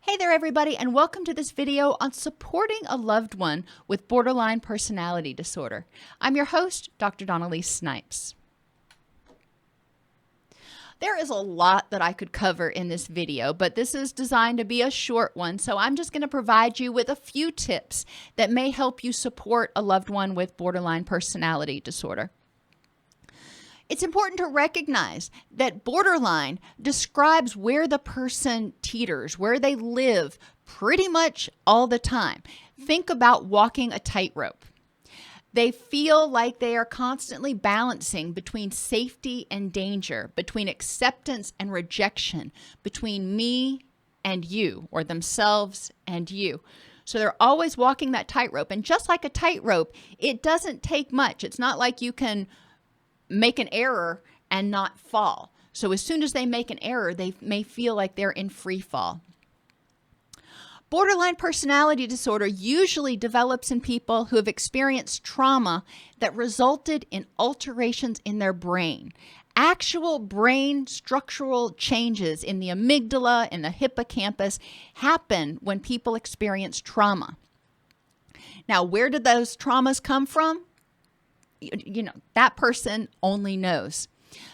Hey there everybody, and welcome to this video on supporting a loved one with borderline personality disorder. I'm your host, Dr. Elise Snipes. There is a lot that I could cover in this video, but this is designed to be a short one, so I'm just going to provide you with a few tips that may help you support a loved one with borderline personality disorder. It's important to recognize that borderline describes where the person teeters, where they live pretty much all the time. Think about walking a tightrope. They feel like they are constantly balancing between safety and danger, between acceptance and rejection, between me and you, or themselves and you. So they're always walking that tightrope. And just like a tightrope, it doesn't take much. It's not like you can make an error and not fall. So as soon as they make an error, they may feel like they're in free fall. Borderline personality disorder usually develops in people who have experienced trauma that resulted in alterations in their brain. Actual brain structural changes in the amygdala and the hippocampus happen when people experience trauma. Now, where did those traumas come from? You know, that person only knows.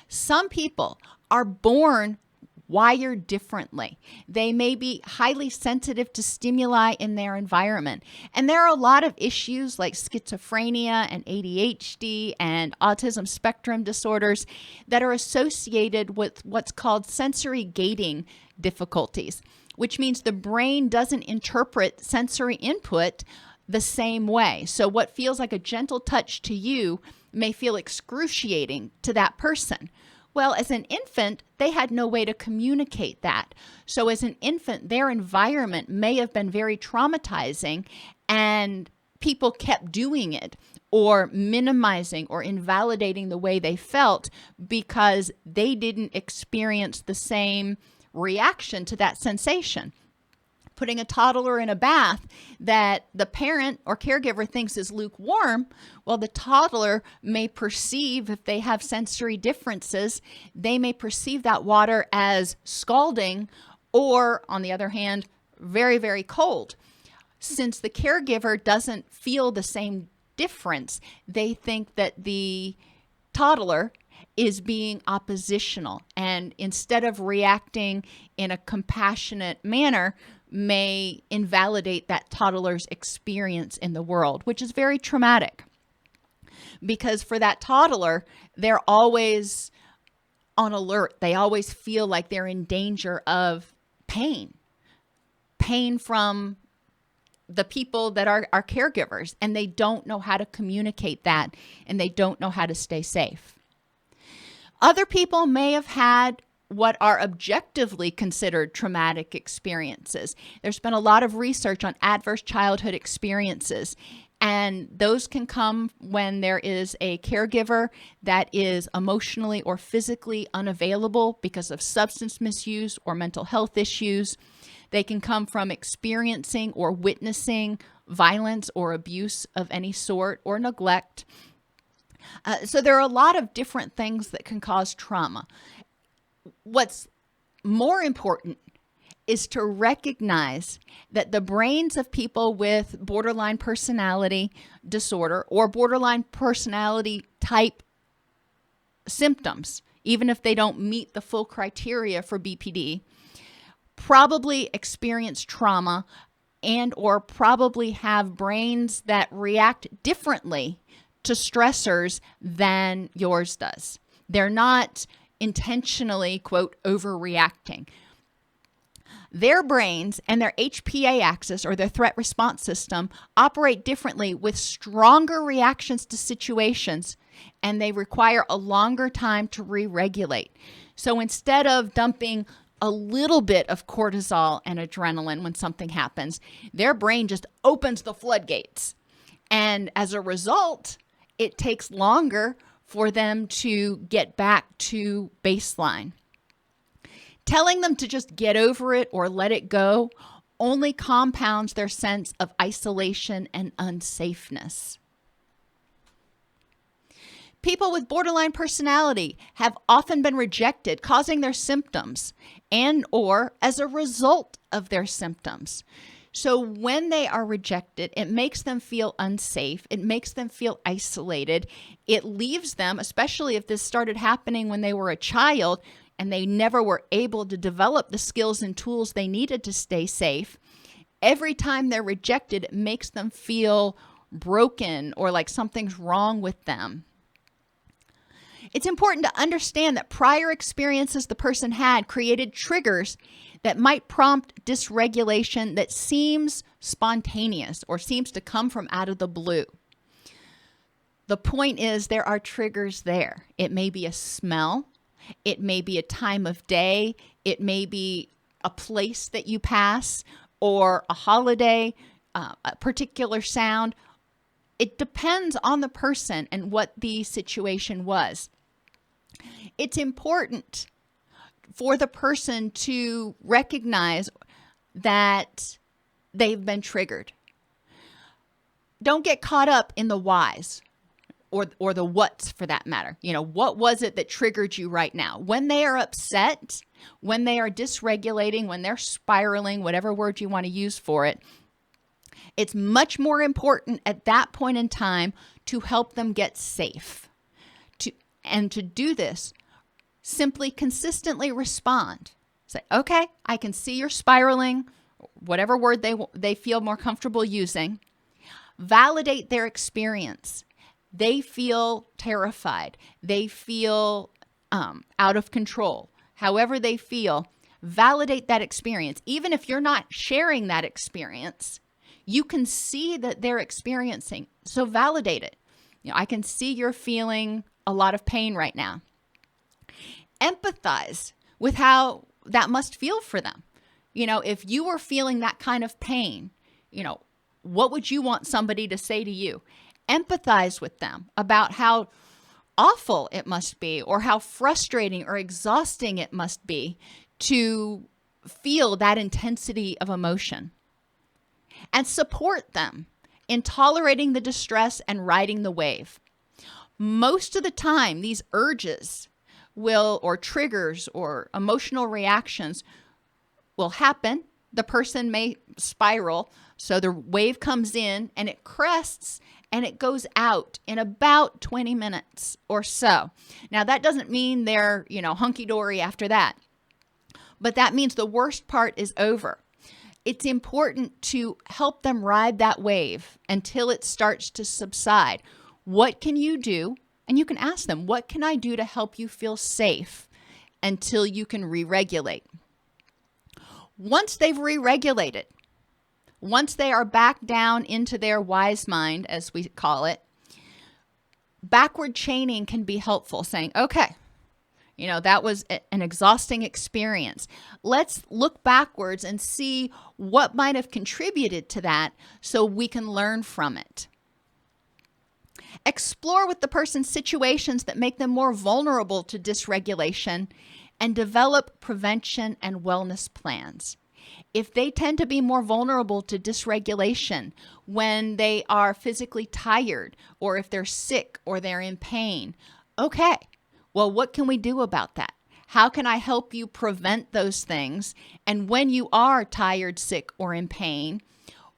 Some people are born wired differently. They may be highly sensitive to stimuli in their environment. And there are a lot of issues like schizophrenia and ADHD and autism spectrum disorders that are associated with what's called sensory gating difficulties, which means the brain doesn't interpret sensory input the same way. So what feels like a gentle touch to you may feel excruciating to that person. Well, as an infant, they had no way to communicate that. So as an infant, their environment may have been very traumatizing and people kept doing it or minimizing or invalidating the way they felt because they didn't experience the same reaction to that sensation. Putting a toddler in a bath that the parent or caregiver thinks is lukewarm, well, the toddler may perceive, if they have sensory differences, they may perceive that water as scalding or, on the other hand, very, very cold. Since the caregiver doesn't feel the same difference, they think that the toddler is being oppositional, and instead of reacting in a compassionate manner, may invalidate that toddler's experience in the world, which is very traumatic. Because for that toddler, they're always on alert. They always feel like they're in danger of pain from the people that are caregivers, and they don't know how to communicate that, and they don't know how to stay safe. Other people may have had what are objectively considered traumatic experiences. There's been a lot of research on adverse childhood experiences, and those can come when there is a caregiver that is emotionally or physically unavailable because of substance misuse or mental health issues. They can come from experiencing or witnessing violence or abuse of any sort or neglect. So there are a lot of different things that can cause trauma. What's more important is to recognize that the brains of people with borderline personality disorder or borderline personality type symptoms, even if they don't meet the full criteria for BPD, probably experience trauma and or probably have brains that react differently to stressors than yours does. They're not intentionally, quote, overreacting. Their brains and their HPA axis, or their threat response system, operate differently with stronger reactions to situations, and they require a longer time to re-regulate. So instead of dumping a little bit of cortisol and adrenaline when something happens, their brain just opens the floodgates. And as a result, it takes longer for them to get back to baseline. Telling them to just get over it or let it go only compounds their sense of isolation and unsafeness. People with borderline personality have often been rejected, causing their symptoms and or as a result of their symptoms. So when they are rejected, it makes them feel unsafe. It makes them feel isolated. It leaves them, especially if this started happening when they were a child and they never were able to develop the skills and tools they needed to stay safe. Every time they're rejected, it makes them feel broken or like something's wrong with them. It's important to understand that prior experiences the person had created triggers that might prompt dysregulation that seems spontaneous or seems to come from out of the blue. The point is there are triggers there. It may be a smell. It may be a time of day. It may be a place that you pass or a holiday, a particular sound. It depends on the person and what the situation was. It's important for the person to recognize that they've been triggered. Don't get caught up in the whys or the whats for that matter. What was it that triggered you right now? When they are upset, when they are dysregulating, when they're spiraling, whatever word you want to use for it, it's much more important at that point in time to help them get safe. And to do this, simply consistently respond. Say, okay, I can see you're spiraling, whatever word they feel more comfortable using. Validate their experience. They feel terrified. They feel out of control. However they feel, validate that experience. Even if you're not sharing that experience, you can see that they're experiencing. So validate it. I can see you're feeling a lot of pain right now. Empathize with how that must feel for them. If you were feeling that kind of pain, what would you want somebody to say to you? Empathize with them about how awful it must be or how frustrating or exhausting it must be to feel that intensity of emotion. And support them in tolerating the distress and riding the wave. Most of the time, these urges or triggers or emotional reactions will happen. The person may spiral. So the wave comes in and it crests and it goes out in about 20 minutes or so. Now, that doesn't mean they're, hunky-dory after that. But that means the worst part is over. It's important to help them ride that wave until it starts to subside. What can you do? And you can ask them, what can I do to help you feel safe until you can re-regulate? Once they've re-regulated, once they are back down into their wise mind, as we call it, backward chaining can be helpful, saying, okay, that was an exhausting experience. Let's look backwards and see what might have contributed to that so we can learn from it. Explore with the person situations that make them more vulnerable to dysregulation and develop prevention and wellness plans. If they tend to be more vulnerable to dysregulation when they are physically tired or if they're sick or they're in pain, okay, well, what can we do about that? How can I help you prevent those things? And when you are tired, sick, or in pain,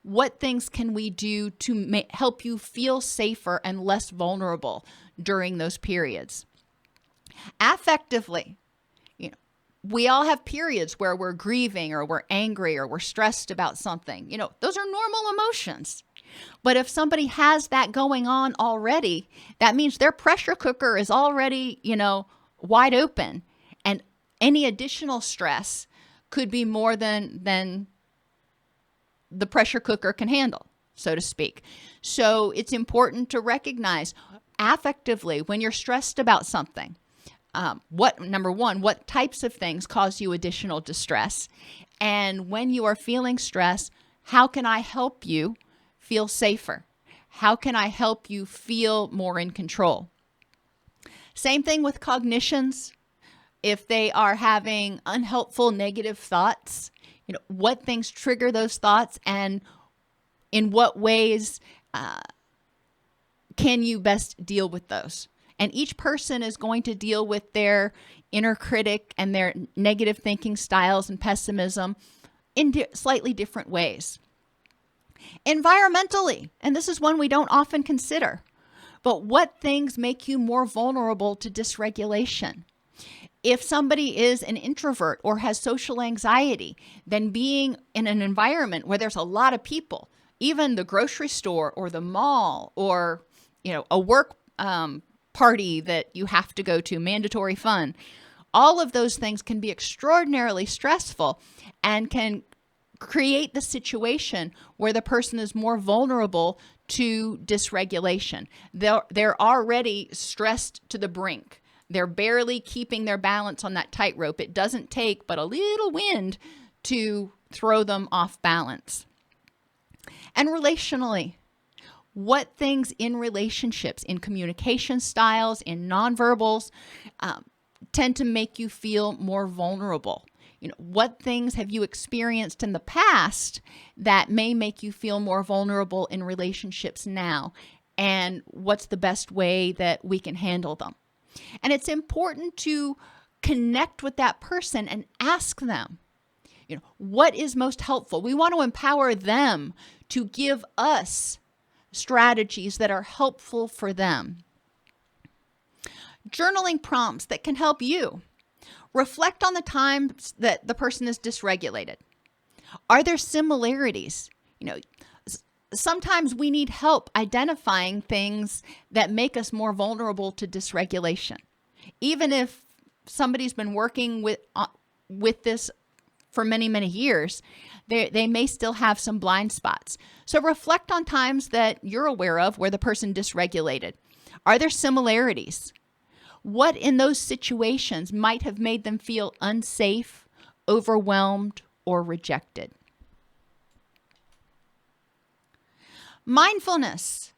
what things can we do to help you feel safer and less vulnerable during those periods? Affectively, we all have periods where we're grieving or we're angry or we're stressed about something. Those are normal emotions. But if somebody has that going on already, that means their pressure cooker is already, wide open. And any additional stress could be more than the pressure cooker can handle, so to speak. So it's important to recognize affectively when you're stressed about something, number one, what types of things cause you additional distress? And when you are feeling stress, how can I help you feel safer? How can I help you feel more in control? Same thing with cognitions. If they are having unhelpful negative thoughts, what things trigger those thoughts and in what ways can you best deal with those? And each person is going to deal with their inner critic and their negative thinking styles and pessimism in slightly different ways. Environmentally, and this is one we don't often consider, but what things make you more vulnerable to dysregulation? If somebody is an introvert or has social anxiety, then being in an environment where there's a lot of people, even the grocery store or the mall or, a work party that you have to go to, mandatory fun, all of those things can be extraordinarily stressful and can create the situation where the person is more vulnerable to dysregulation. They're already stressed to the brink. They're barely keeping their balance on that tightrope. It doesn't take but a little wind to throw them off balance. And relationally, what things in relationships, in communication styles, in nonverbals, tend to make you feel more vulnerable? What things have you experienced in the past that may make you feel more vulnerable in relationships now? And what's the best way that we can handle them? And it's important to connect with that person and ask them, what is most helpful? We want to empower them to give us strategies that are helpful for them. Journaling prompts that can help you. Reflect on the times that the person is dysregulated. Are there similarities? Sometimes we need help identifying things that make us more vulnerable to dysregulation. Even if somebody's been working with this for many, many years, they may still have some blind spots. So reflect on times that you're aware of where the person dysregulated. Are there similarities? What in those situations might have made them feel unsafe, overwhelmed, or rejected? Mindfulness.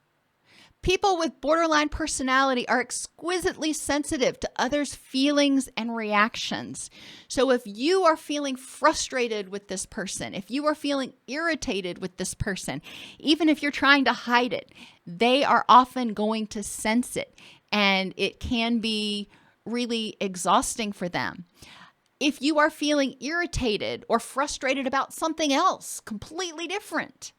People with borderline personality are exquisitely sensitive to others' feelings and reactions. So if you are feeling frustrated with this person, if you are feeling irritated with this person, even if you're trying to hide it, they are often going to sense it, and it can be really exhausting for them. If you are feeling irritated or frustrated about something else completely different,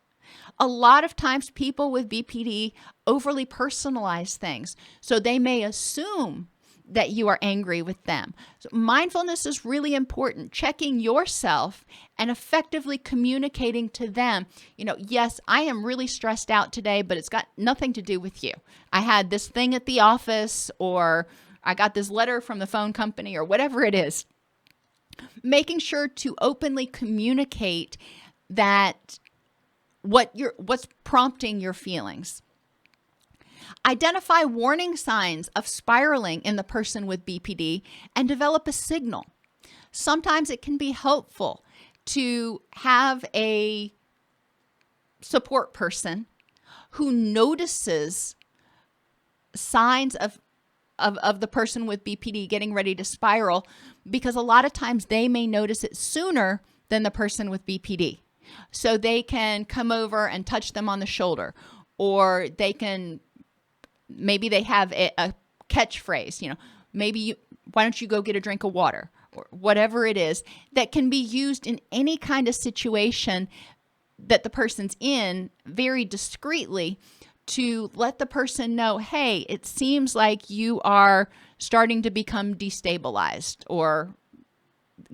a lot of times people with BPD overly personalize things, so they may assume that you are angry with them. So mindfulness is really important, checking yourself and effectively communicating to them, yes, I am really stressed out today, but it's got nothing to do with you. I had this thing at the office, or I got this letter from the phone company, or whatever it is. Making sure to openly communicate that what's prompting your feelings. Identify warning signs of spiraling in the person with BPD and develop a signal. Sometimes it can be helpful to have a support person who notices signs of the person with BPD getting ready to spiral, because a lot of times they may notice it sooner than the person with BPD. So they can come over and touch them on the shoulder, or maybe they have a catchphrase, why don't you go get a drink of water, or whatever it is that can be used in any kind of situation that the person's in very discreetly to let the person know, hey, it seems like you are starting to become destabilized or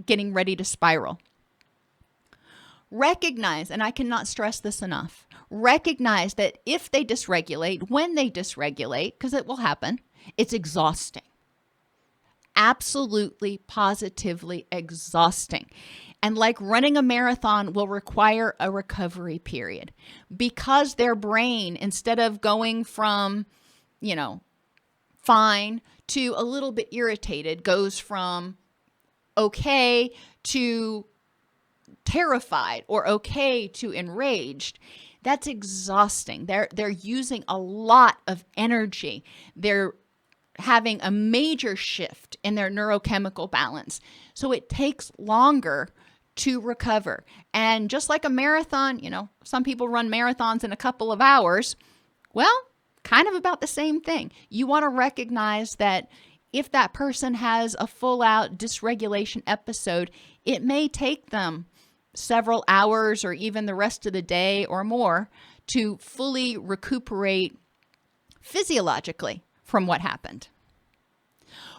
getting ready to spiral. Recognize, and I cannot stress this enough, recognize that if they dysregulate, when they dysregulate, because it will happen, it's exhausting. Absolutely, positively exhausting. And like running a marathon will require a recovery period, because their brain, instead of going from, fine to a little bit irritated, goes from okay to terrified, or okay to enraged. That's exhausting. They're using a lot of energy. They're having a major shift in their neurochemical balance. So it takes longer to recover. And just like a marathon, some people run marathons in a couple of hours. Well, kind of about the same thing. You want to recognize that if that person has a full-out dysregulation episode, it may take them several hours or even the rest of the day or more to fully recuperate physiologically from what happened.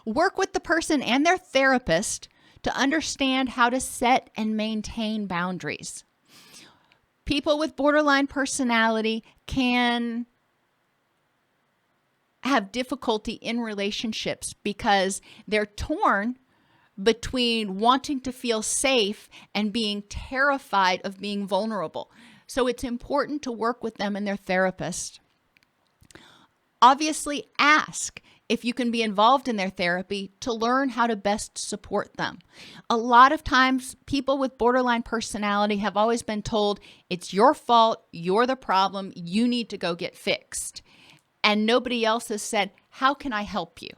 Work with the person and their therapist to understand how to set and maintain boundaries. People with borderline personality can have difficulty in relationships because they're torn between wanting to feel safe and being terrified of being vulnerable. So it's important to work with them and their therapist. Obviously, ask if you can be involved in their therapy to learn how to best support them. A lot of times, people with borderline personality have always been told, it's your fault, you're the problem, you need to go get fixed. And nobody else has said, how can I help you?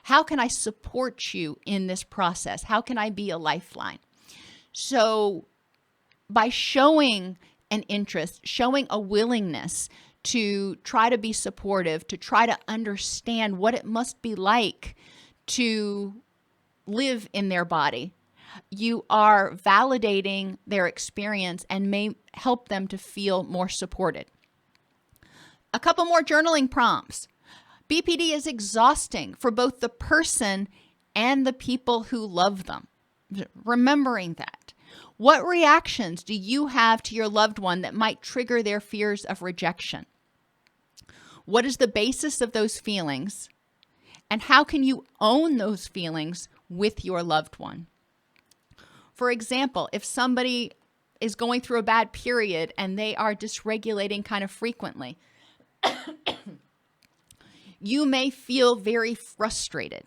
How can I support you in this process? How can I be a lifeline? So by showing an interest, showing a willingness to try to be supportive, to try to understand what it must be like to live in their body, you are validating their experience and may help them to feel more supported. A couple more journaling prompts. BPD is exhausting for both the person and the people who love them. Remembering that. What reactions do you have to your loved one that might trigger their fears of rejection? What is the basis of those feelings? And how can you own those feelings with your loved one? For example, if somebody is going through a bad period and they are dysregulating kind of frequently, you may feel very frustrated.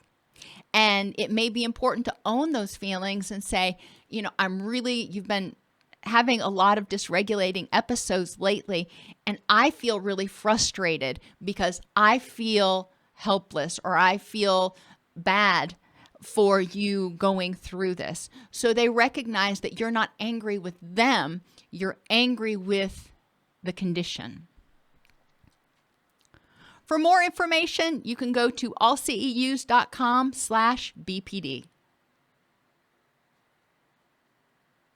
And it may be important to own those feelings and say, you've been having a lot of dysregulating episodes lately, and I feel really frustrated because I feel helpless or I feel bad for you going through this. So they recognize that you're not angry with them, you're angry with the condition. For more information, you can go to allceus.com/BPD.